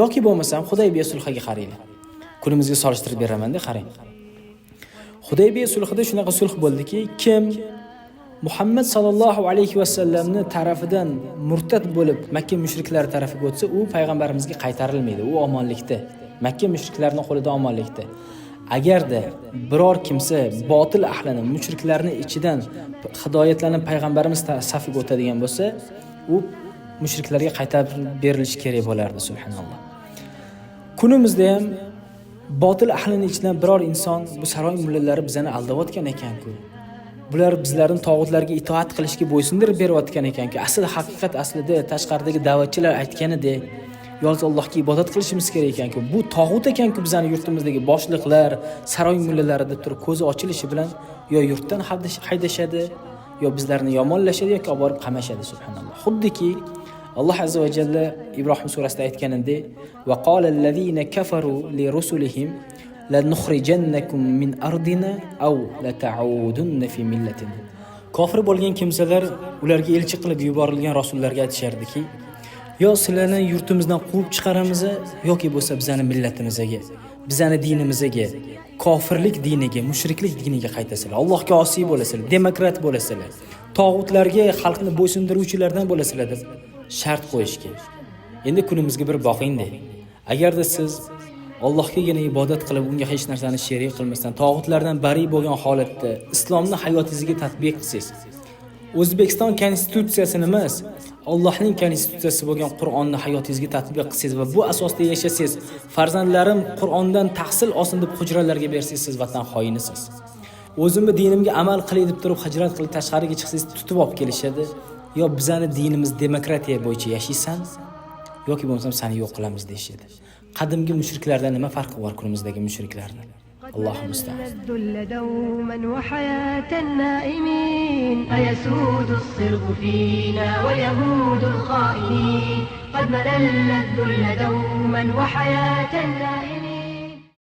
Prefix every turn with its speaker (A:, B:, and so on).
A: yoki bo'lmasam Hudaybiya sulhiga qaranglar. Kunimizga solishtirib beraman-da, qarang. Hudaybiya sulhida shunaqa sulh bo'ldiki, kim Muhammad sallallohu alayhi va sallamni tarafidan murtad bo'lib Makka mushriklari tarafiga o'tsa, u payg'ambarimizga qaytarilmaydi. U omonlikda. Makka mushriklarining qo'lida omonlikda. Agarda biror kimsa botil ahlini, mushriklarning ichidan hidoyatlanib payg'ambarimiz safiga o'tadigan bo'lsa, u mushriklarga qaytarib berilishi kerak bo'lardi, subhanalloh. Kunimizda ham botil ahlining ichidan biror inson bu saroy mullalari bizani aldayotgan ekan-ku. Bular bizlarning tog'utlarga itoat qilishga bo'ysundirib berayotgan ekan-ku. Asl haqiqat aslida tashqaridagi da'vatchilar aytganidek yolg'iz Allohga ibodat qilishimiz kerak ekan-ku. Bu tog'ut ekan-ku bizning yurtimizdagi boshliqlar, saroy mullalarida turib ko'zi ochilishi bilan yo yurtdan haydashadi, yo bizlarni yomonlashadi yoki olib borib qamashadi, subhanalloh. Xuddiki Alloh azza va jalla Ibrohim surasida aytganidek, va qolallazina kafaru li rusulihim lanukhrijannakum min ardina aw lata'udunna fi millatina. Kofir bo'lgan kimsalar ularga elchi qilib yuborilgan rasullarga aytishardiki, yo sizlarni yurtimizdan quvib chiqaramiz yoki bo'lsa bizani millatimizga, bizani dinimizga, kofirlik diniga, mushriklik diniga qaytasizlar. Allohga osiy bo'lasizlar, demokrat bo'lasizlar, tog'utlarga, xalqni bo'ysundiruvchilardan bo'lasizlar deb shart qo'yishga. Endi kunimizga bir boqing-da. Agarda siz Allohgagina ibodat qilib, unga hech narsani sherik qilmasdan, tog'utlardan bari bo'lgan holatda islomni hayotingizga tatbiq qilsangiz, O'zbekiston konstitutsiyasini emas, Allohning konstitutsiyasi bo'lgan Qur'onni hayotingizga tatbiq qilsangiz va bu asosda yashasangiz, farzandlarim Qur'ondan tahsil olsin deb hujralarga bersangiz, siz vatan xoinisiz. O'zimni dinimga amal qilay deb turib hijrat qilib tashqariga chiqsangiz, tutib olib kelishadi. Yo bizani dinimiz demokratiya bo'yicha yashaysan, yoki bo'lmasam seni yo'q qilamiz deyshadi. Qadimgi mushriklardan nima farqi bor kunimizdagi mushriklarning? Allohum musta'an.
B: الذل دوما وحياة النائمين أيسود الصرغ فينا ويهود الخائنين قد ملل الذل دوما وحياة النائمين